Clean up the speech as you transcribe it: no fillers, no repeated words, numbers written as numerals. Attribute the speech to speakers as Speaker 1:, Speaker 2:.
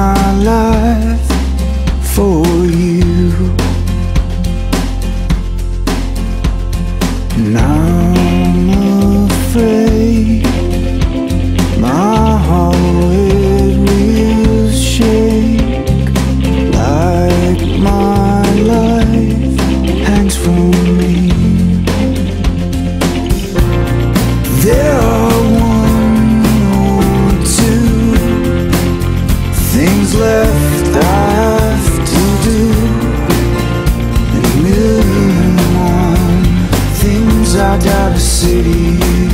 Speaker 1: my life for you, and I'm afraid my heart will shake like my life hangs from me. There are one or two things left I have to do, and a million and one things I gotta say to you.